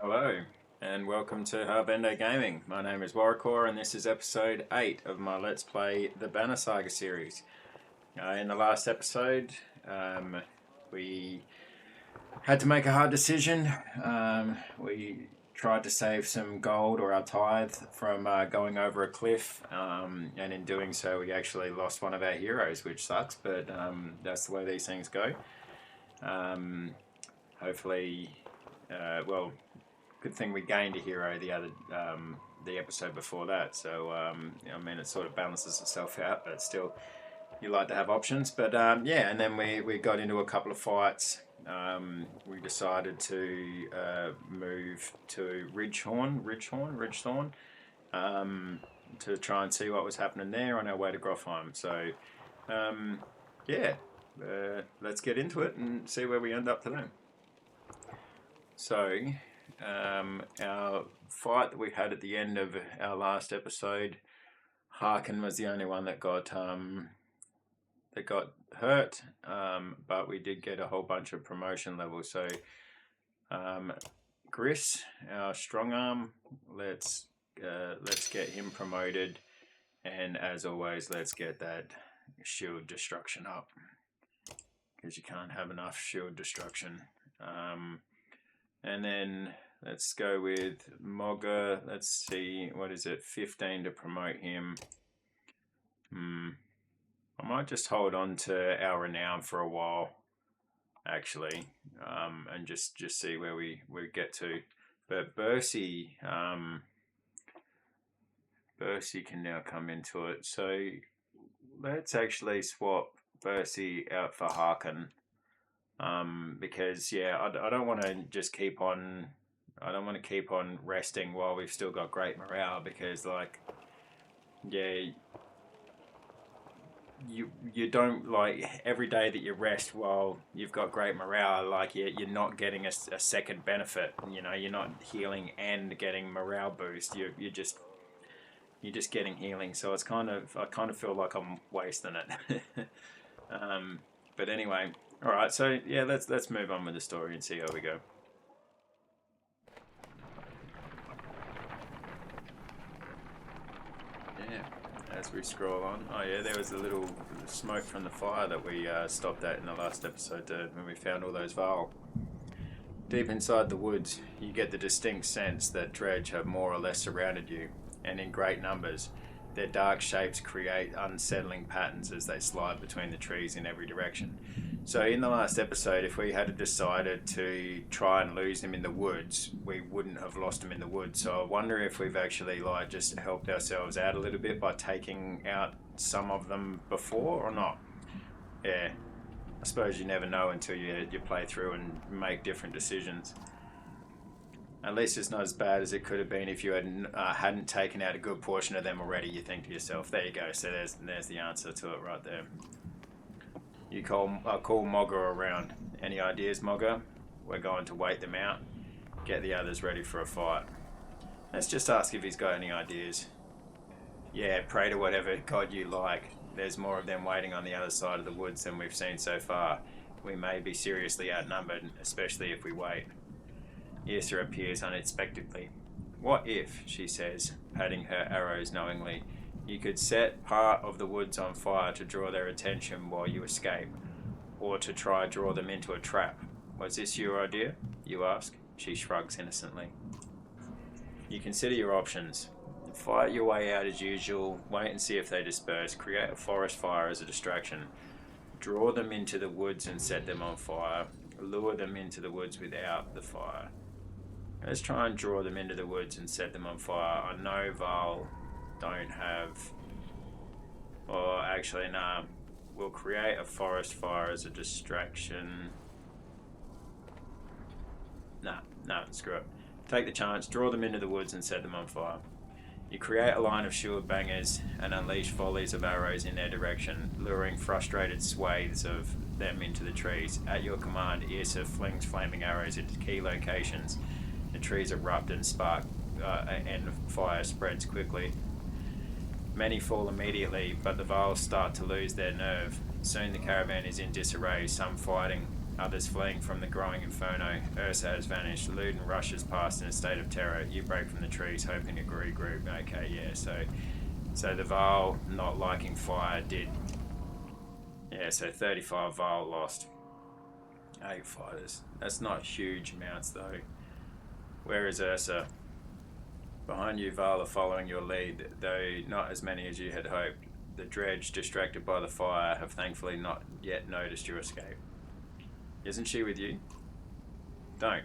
Hello, and welcome to Harbender Gaming. My name is Warrior, and this is episode 8 of my Let's Play the Banner Saga series. In the last episode, we had to make a hard decision. We tried to save some gold or our tithe from going over a cliff, and in doing so, we actually lost one of our heroes, which sucks, but that's the way these things go. Hopefully, well, good thing we gained a hero the episode before that, so I mean, it sort of balances itself out, but still you like to have options. But yeah, and then we got into a couple of fights. We decided to move to Ridgehorn to try and see what was happening there on our way to Grofheim. So yeah, let's get into it and see where we end up today. So our fight that we had at the end of our last episode, Harkin was the only one that got hurt, but we did get a whole bunch of promotion levels. So Gris, our strong arm, let's get him promoted, and as always, let's get that shield destruction up, because you can't have enough shield destruction. And then let's go with Mogger. Let's see, what is it? 15 to promote him. I might just hold on to our renown for a while, actually, and just see where we get to. But Bercy can now come into it. So let's actually swap Bercy out for Harkin. Because yeah, I don't want to just keep on. I don't want to keep on resting while we've still got great morale, because like, yeah, you don't, like, every day that you rest while you've got great morale, like you're not getting a second benefit. You know, you're not healing and getting morale boost. You're just getting healing. So it's I kind of feel like I'm wasting it. But anyway. All right, so yeah, let's move on with the story and see how we go. Yeah, as we scroll on. Oh yeah, there was a little smoke from the fire that we stopped at in the last episode when we found all those Val. Deep inside the woods, you get the distinct sense that dredge have more or less surrounded you, and in great numbers. Their dark shapes create unsettling patterns as they slide between the trees in every direction. So in the last episode, if we had decided to try and lose them in the woods, we wouldn't have lost them in the woods. So I wonder if we've actually just helped ourselves out a little bit by taking out some of them before or not. Yeah, I suppose you never know until you play through and make different decisions. At least it's not as bad as it could have been if you hadn't taken out a good portion of them already. You think to yourself, there you go. So there's the answer to it right there. I'll call Mogger around. Any ideas, Mogger? We're going to wait them out. Get the others ready for a fight. Let's just ask if he's got any ideas. Yeah, pray to whatever god you like. There's more of them waiting on the other side of the woods than we've seen so far. We may be seriously outnumbered, especially if we wait. Yrsa appears unexpectedly. What if, she says, patting her arrows knowingly, you could set part of the woods on fire to draw their attention while you escape, or to try draw them into a trap. Was this your idea? You ask. She shrugs innocently. You consider your options. Fight your way out as usual, wait and see if they disperse, create a forest fire as a distraction, draw them into the woods and set them on fire, lure them into the woods without the fire. Let's try and draw them into the woods and set them on fire. I know Val don't have... Or actually, nah. We'll create a forest fire as a distraction. Nah, screw it. Take the chance, draw them into the woods and set them on fire. You create a line of shield bangers and unleash volleys of arrows in their direction, luring frustrated swathes of them into the trees. At your command, Yrsa flings flaming arrows into key locations. The trees erupt and spark, and fire spreads quickly. Many fall immediately, but the Vals start to lose their nerve. Soon the caravan is in disarray, some fighting, Others fleeing from the growing inferno. Ursa has vanished. Luden rushes past in a state of terror. You break from the trees, hoping to regroup. Okay, yeah, so the Val not liking fire did. Yeah, so 35 Val lost. 8 fighters. That's not huge amounts though. Where is Ursa? Behind you, Val are following your lead, though not as many as you had hoped. The dredge, distracted by the fire, have thankfully not yet noticed your escape. Isn't she with you? Don't.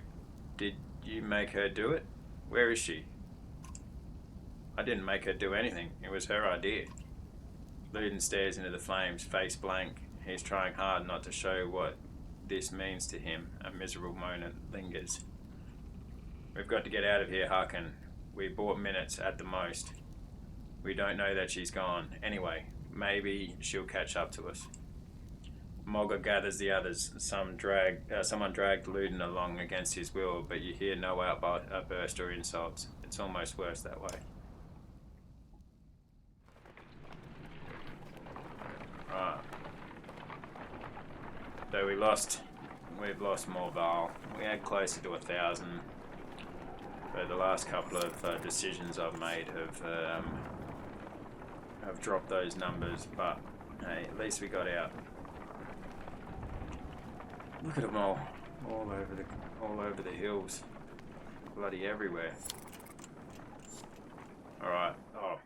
Did you make her do it? Where is she? I didn't make her do anything. It was her idea. Luden stares into the flames, face blank. He's trying hard not to show what this means to him. A miserable moment lingers. We've got to get out of here, Harkin. We bought minutes at the most. We don't know that she's gone. Anyway, maybe she'll catch up to us. Mogger gathers the others. Someone dragged Luden along against his will, but you hear no outburst or insults. It's almost worse that way. Right. So we've lost more Val. We had closer to 1,000. But the last couple of decisions I've made have dropped those numbers. But hey, at least we got out. Look at them all over the hills, bloody everywhere. All right. Oh,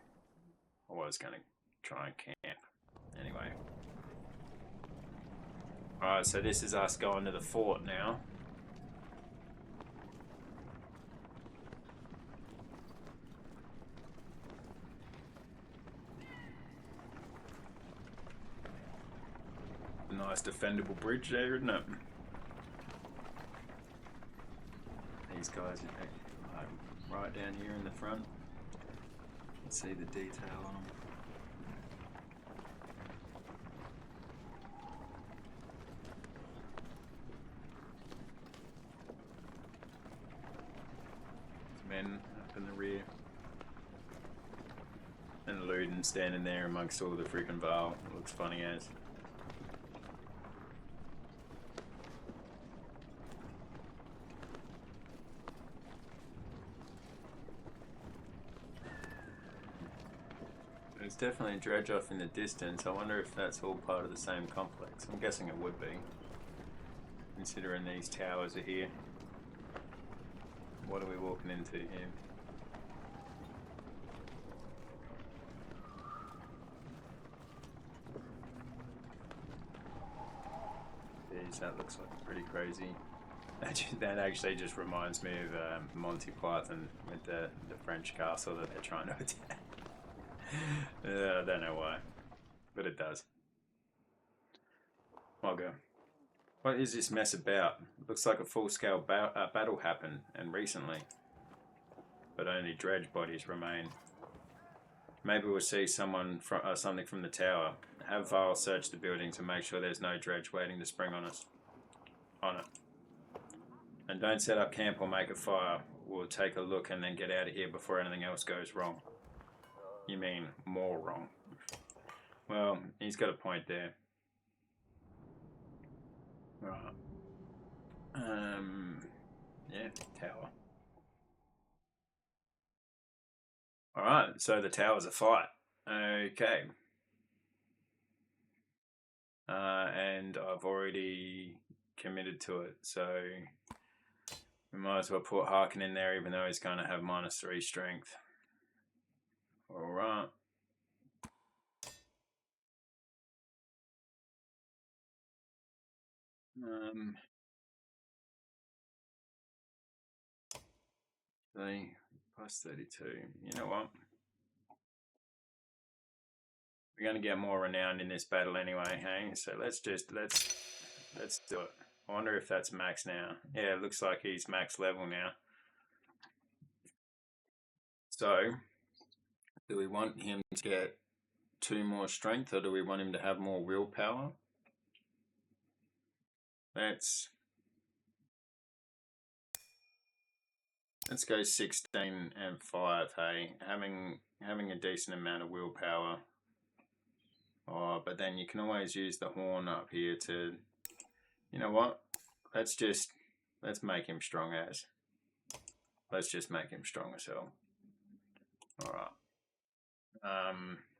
I was gonna try and camp anyway. All right, so this is us going to the fort now. A nice defendable bridge there, isn't it? These guys are right down here in the front. Let's see the detail on them. Men up in the rear. And Luden standing there amongst all the freaking Val. Looks funny as. There's definitely a dredge off in the distance. I wonder if that's all part of the same complex. I'm guessing it would be, considering these towers are here. What are we walking into here? Jeez, that looks like pretty crazy. That actually just reminds me of Monty Python with the French castle that they're trying to attack. I don't know why, but it does. I'll go. What is this mess about? Looks like a full-scale battle happened, and recently. But only dredge bodies remain. Maybe we'll see something from the tower. Have Val search the building to make sure there's no dredge waiting to spring on us. On it. And don't set up camp or make a fire. We'll take a look and then get out of here before anything else goes wrong. You mean more wrong? Well, he's got a point there. Right. Yeah, tower. Alright, so the tower's a fight. Okay. And I've already committed to it, so we might as well put Harkin in there, even though he's going to have -3 strength. Alright. +32. You know what? We're going to get more renowned in this battle anyway, hey? So let's do it. I wonder if that's max now. Yeah, it looks like he's max level now. So, do we want him to get 2 more strength, or do we want him to have more willpower? Let's go 16 and 5, hey? Having a decent amount of willpower. Oh, but then you can always use the horn up here to... You know what? let's make him strong as. Let's just make him strong as hell. Alright.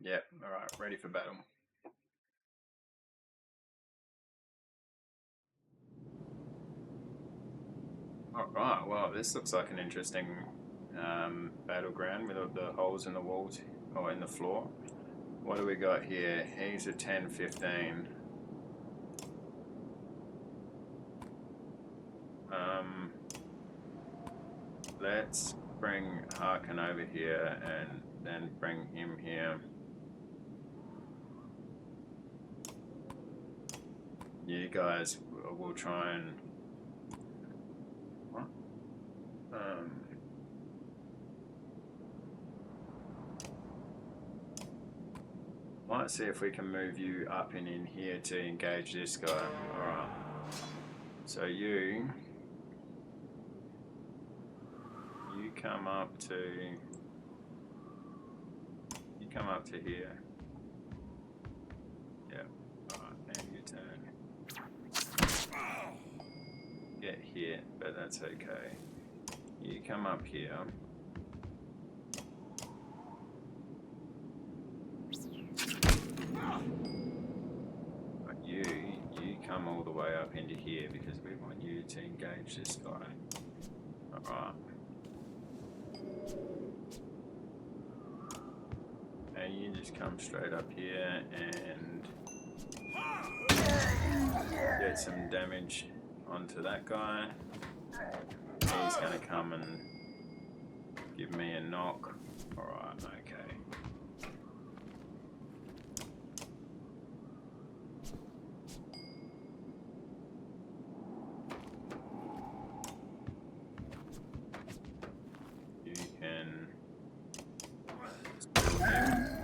Yep, alright, ready for battle. Alright, well, this looks like an interesting battleground with the holes in the walls or in the floor. What do we got here? He's a 10-15. Let's bring Harkin over here and then bring him here. You guys will try and what? Might see if we can move you up and in here to engage this guy. Alright. So you come up to here. Yep. Alright, and you turn. Get hit, but that's okay. You come up here. But you come all the way up into here because we want you to engage this guy. Alright. And you just come straight up here and get some damage onto that guy. He's going to come and give me a knock. Alright, okay. You can still him.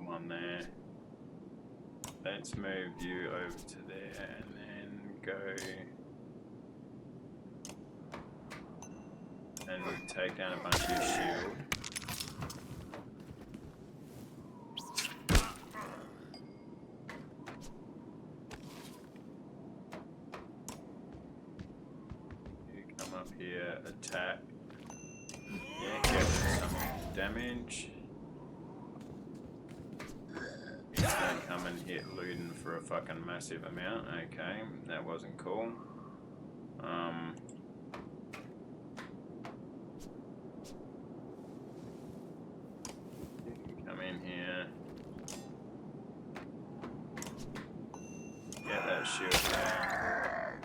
One there. Let's move you over to there and then go and take down a bunch of your shield. You come up here, attack. Yeah, get some damage. He's gonna come and hit Luden for a fucking massive amount. Okay, that wasn't cool. Come in here. Get that shield down.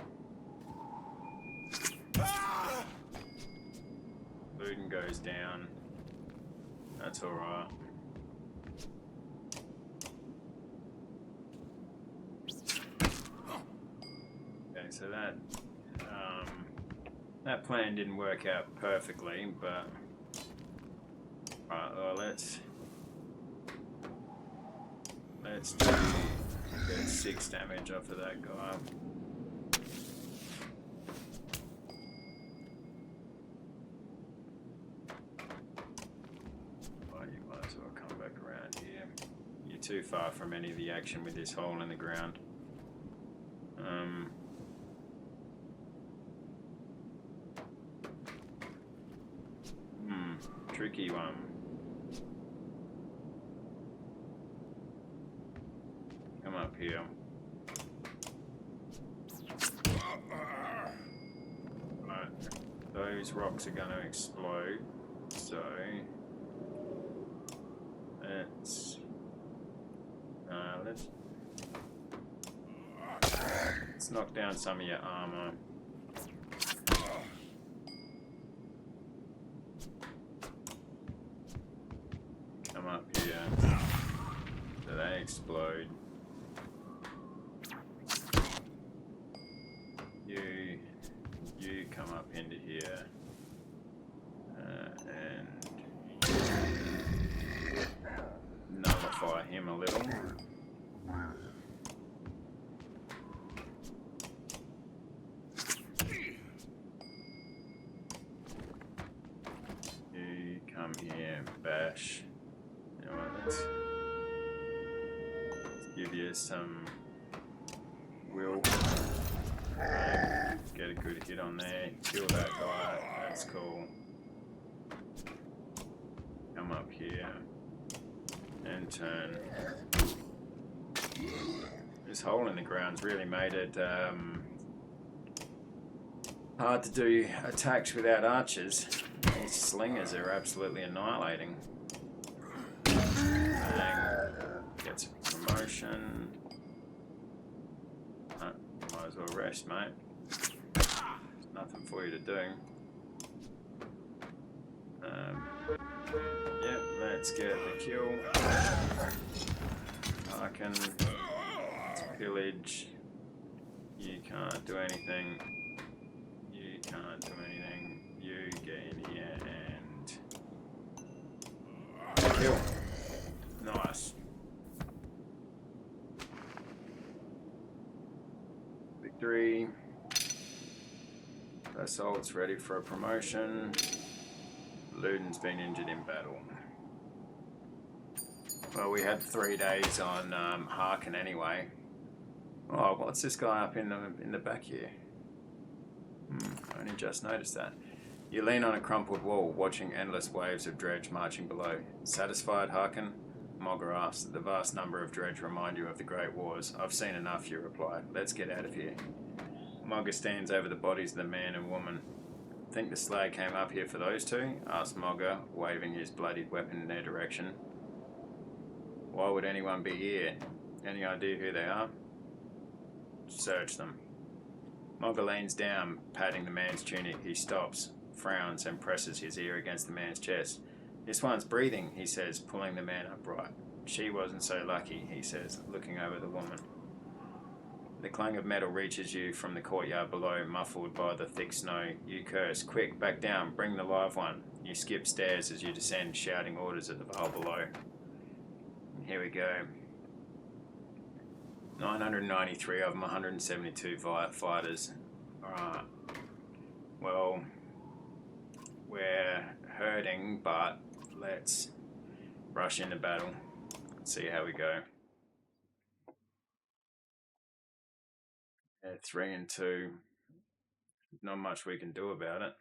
Luden goes down. That's alright. Okay, so that plan didn't work out perfectly, but alright, well, let's get 6 damage off of that guy. Well, you might as well come back around here. You're too far from any of the action with this hole in the ground. Tricky one. Come up here. Right. Those rocks are going to explode, so let's knock down some of your armor. Come up here, so they explode. You come up into here and nullify him a little. You come here and bash. You know what, let's give you some a good hit on there. Kill that guy. That's cool. Come up here and turn. This hole in the ground's really made it hard to do attacks without archers. These slingers are absolutely annihilating. Bang. Gets a promotion. Might as well rest, mate. There's nothing for you to do. Yep, let's get the kill. Harken. Let's pillage. You can't do anything. You can't do anything. You get in here and kill. Nice. Victory. Assault's ready for a promotion. Luden's been injured in battle. Well, we had 3 days on Harken anyway. Oh, what's this guy up in the back here? I only just noticed that. You lean on a crumpled wall, watching endless waves of dredge marching below. Satisfied, Harken? Mogger asks. The vast number of dredge remind you of the Great Wars. I've seen enough, you reply. Let's get out of here. Mogger stands over the bodies of the man and woman. Think the slag came up here for those two? Asked Mogger, waving his bloodied weapon in their direction. Why would anyone be here? Any idea who they are? Search them. Mogger leans down, patting the man's tunic. He stops, frowns, and presses his ear against the man's chest. This one's breathing, he says, pulling the man upright. She wasn't so lucky, he says, looking over the woman. The clang of metal reaches you from the courtyard below, muffled by the thick snow. You curse, quick, back down, bring the live one. You skip stairs as you descend, shouting orders at the vale below. Here we go. 993 of them, 172 fighters. Alright. Well, we're hurting, but let's rush into battle. See how we go. Yeah, 3 and 2. Not much we can do about it.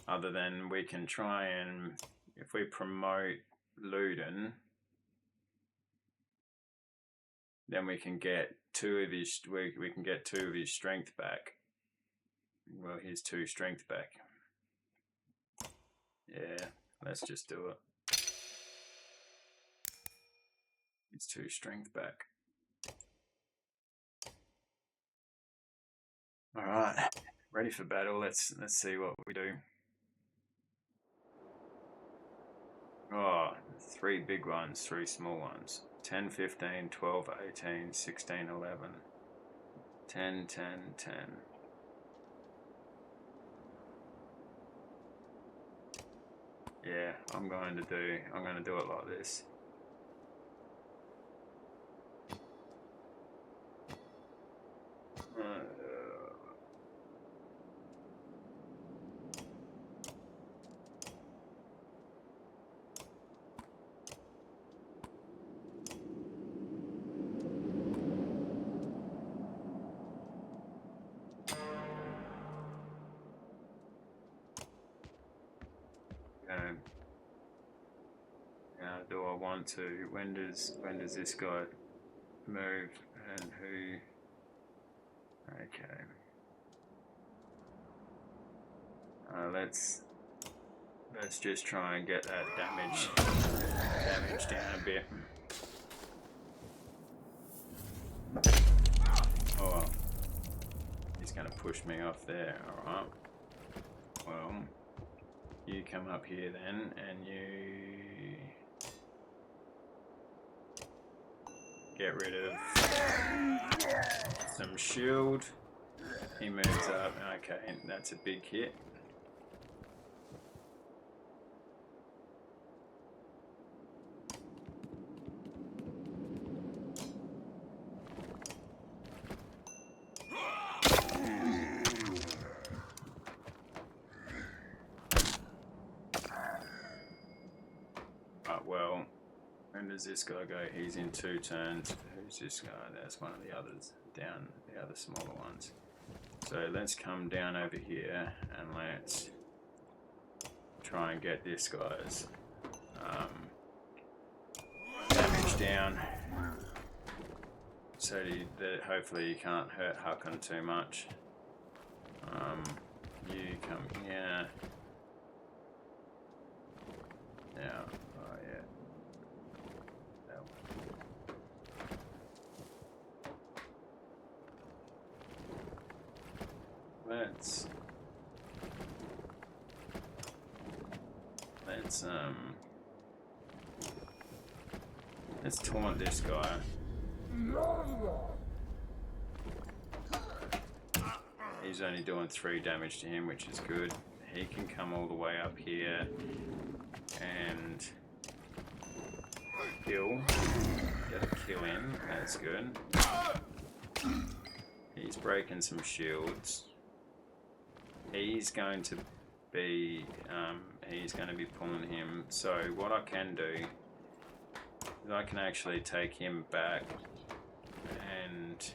Other than we can try and, if we promote Luden, then we can get 2 of his. We can get 2 of his strength back. Well, here's 2 strength back. Yeah, let's just do it. It's 2 strength back. All right, ready for battle. Let's see what we do. Oh, 3 big ones, 3 small ones. 10, 15, 12, 18, 16, 11. 10, 10, 10. Yeah, I'm going to do it like this. Now, do I want to? When does this guy move and who? Okay. Let's just try and get that damage down a bit. Oh, he's going to push me off there. All right. Well, you come up here then, and you get rid of some shield. He moves up. Okay, that's a big hit. Well, when does this guy go? He's in 2 turns. Who's this guy? That's one of the others. Down the other smaller ones. So let's come down over here and let's try and get this guy's damage down. So that hopefully you can't hurt Hakon too much. You come here. Now, oh yeah. That one. Let's taunt this guy. He's only doing 3 damage to him, which is good. He can come all the way up here and kill. Get a kill in. That's good. He's breaking some shields. He's going to be pulling him. So what I can do is I can actually take him back and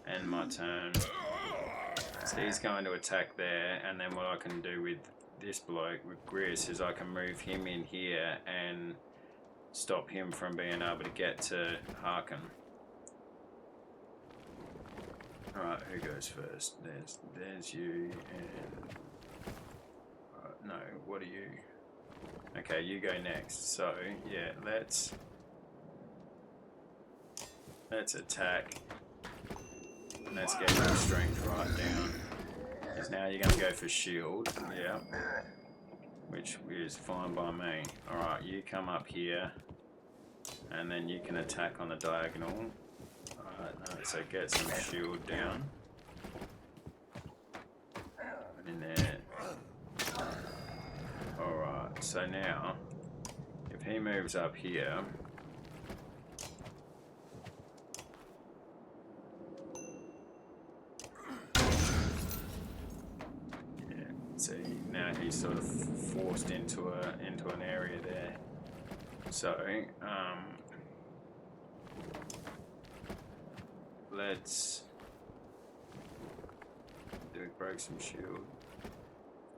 end my turn. So he's going to attack there, and then what I can do with this bloke, with Gris, is I can move him in here and stop him from being able to get to Harkin. Alright, who goes first? There's you, and... no, what are you? Okay, you go next. So, yeah, let's attack. Let's get your strength right down. Because now you're going to go for shield. Yeah. Which is fine by me. Alright, you come up here. And then you can attack on the diagonal. Alright, so get some shield down. In there. Alright, so now, if he moves up here, see, now he's sort of forced into an area there. So, let's do break some shield.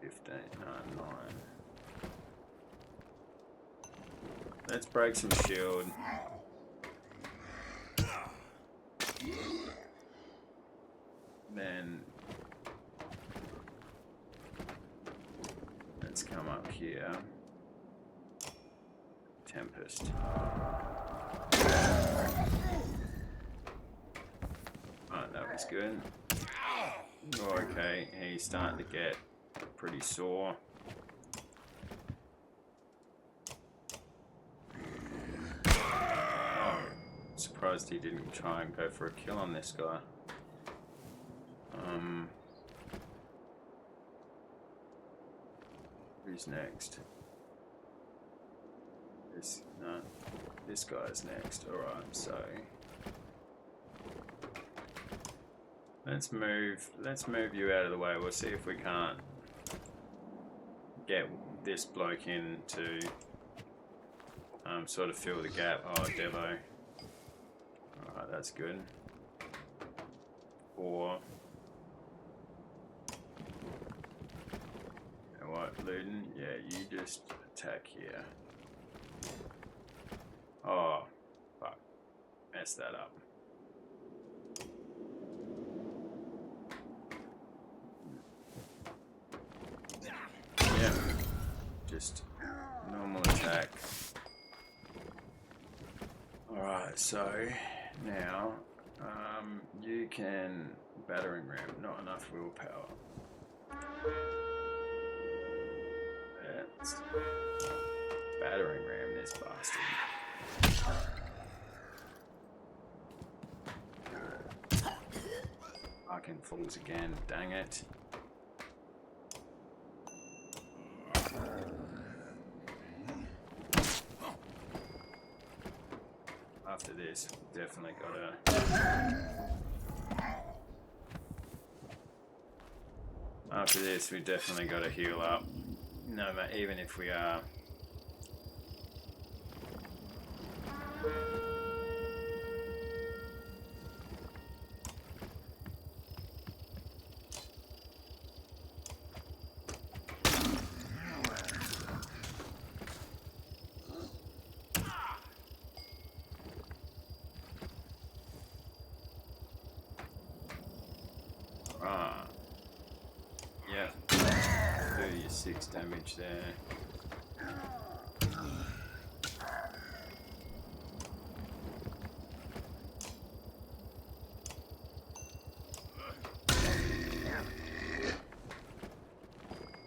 15, no, 9. Let's break some shield. Then let's come up here. Tempest. Alright, that was good. Oh, okay, he's starting to get pretty sore. Oh, surprised he didn't try and go for a kill on this guy. Who's next? This guy's next. Alright, so let's move you out of the way. We'll see if we can't get this bloke in to sort of fill the gap. Oh, Devo. Alright, that's good. 4. You know what, Luden? Yeah, you just attack here. Oh, fuck. Messed that up. Yeah. Just normal attack. Alright, so now you can battering ram, not enough willpower. Let's battering ram this bastard. Fucking falls again, dang it. After this, we've definitely got to heal up. No, even if we are. 6 damage there.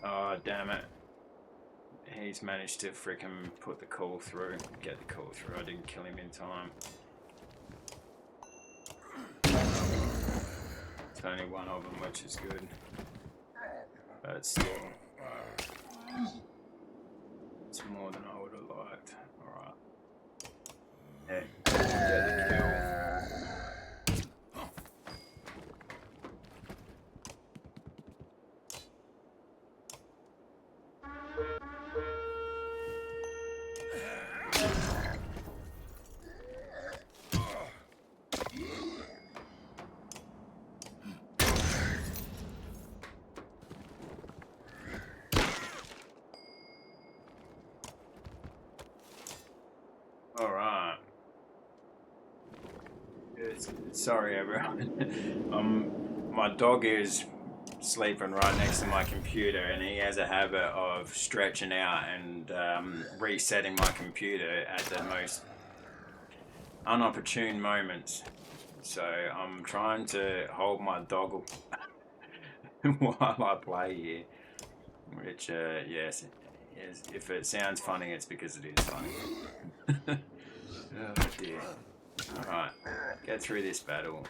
Oh, damn it. He's managed to frickin' put the call through. Get the call through. I didn't kill him in time. It's only one of them, which is good. But still, it's more than I would have liked. Alright. Yeah, get the kill. Alright. Sorry everyone. My dog is sleeping right next to my computer and he has a habit of stretching out and resetting my computer at the most unopportune moments. So I'm trying to hold my dog while I play here. Which, yes, if it sounds funny, it's because it is funny. Oh dear. Alright, get through this battle.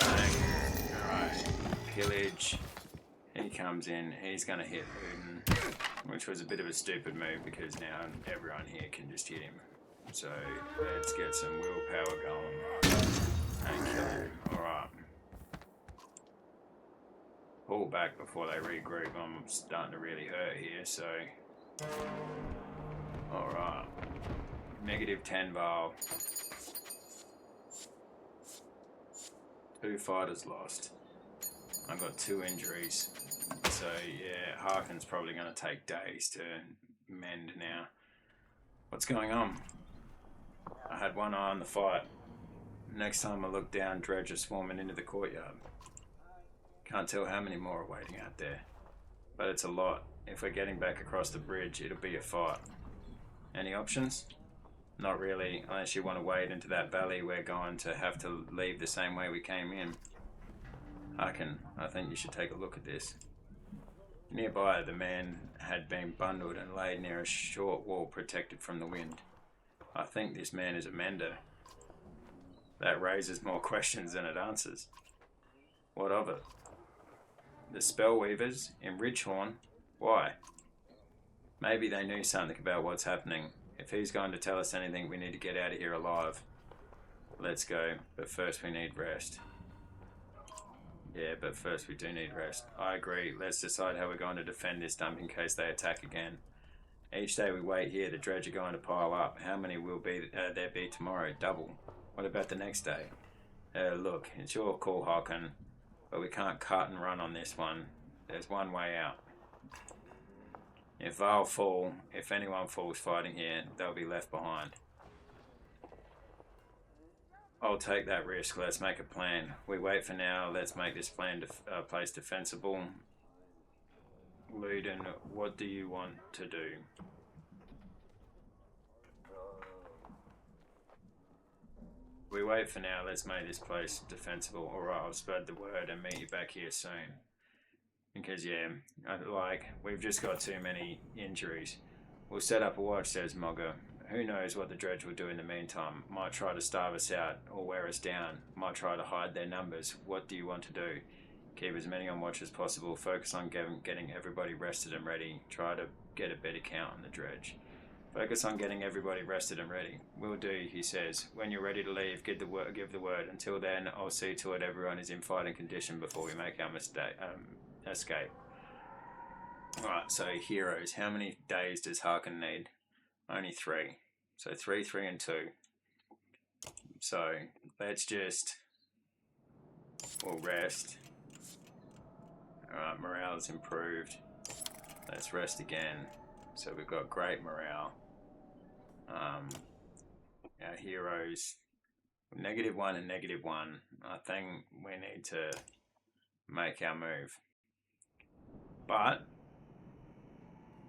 Alright, pillage. He comes in, he's gonna hit Ludin, which was a bit of a stupid move because now everyone here can just hit him. So let's get some willpower going and kill him. Alright. Pull back before they regroup. I'm starting to really hurt here, so. Alright. -10 Val. 2 fighters lost. I've got 2 injuries. So yeah, Harkin's probably going to take days to mend now. What's going on? I had one eye on the fight. Next time I look down, dredge are swarming into the courtyard. Can't tell how many more are waiting out there. But it's a lot. If we're getting back across the bridge, it'll be a fight. Any options? Not really, unless you want to wade into that valley. We're going to have to leave the same way we came in. Harkin, I think you should take a look at this. Nearby, the man had been bundled and laid near a short wall protected from the wind. I think this man is a mender. That raises more questions than it answers. What of it? The Spellweavers in Ridgehorn? Why? Maybe they knew something about what's happening. If he's going to tell us anything, we need to get out of here alive. Let's go, but first we need rest. Yeah, but first we do need rest. I agree. Let's decide how we're going to defend this dump in case they attack again. Each day we wait here, the dredge are going to pile up. How many will there be tomorrow? Double. What about the next day? Look, it's your call, Harkin, but we can't cut and run on this one. There's one way out. If anyone falls fighting here, they'll be left behind. I'll take that risk. Let's make a plan. We wait for now. Let's make this place defensible. Ludin, what do you want to do? We wait for now. Let's make this place defensible. Alright, I'll spread the word and meet you back here soon. Because, yeah, we've just got too many injuries. We'll set up a watch, says Mogger. Who knows what the dredge will do in the meantime? Might try to starve us out or wear us down. Might try to hide their numbers. What do you want to do? Keep as many on watch as possible. Focus on getting everybody rested and ready. Try to get a better count on the dredge. Focus on getting everybody rested and ready. Will do, he says. When you're ready to leave, give the word. Until then, I'll see to it everyone is in fighting condition before we make our escape. Alright, so heroes. How many days does Harkin need? Only 3. So 3, 3, and 2. So let's we'll rest. Alright, morale is improved. Let's rest again. So we've got great morale. Our heroes, -1 and -1. I think we need to make our move. But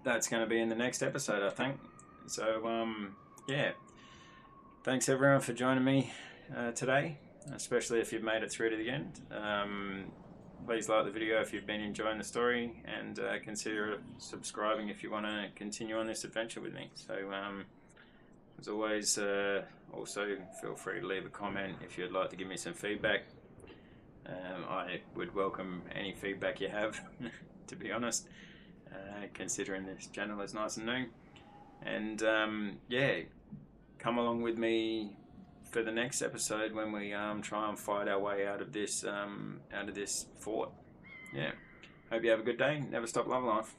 that's going to be in the next episode, I think. So, yeah. Thanks everyone for joining me today, especially if you've made it through to the end. Please like the video if you've been enjoying the story, and consider subscribing if you want to continue on this adventure with me. So, as always, also feel free to leave a comment if you'd like to give me some feedback. I would welcome any feedback you have, to be honest, considering this channel is nice and new. And yeah, come along with me for the next episode when we try and fight our way out of this fort. Yeah, hope you have a good day. Never stop loving life.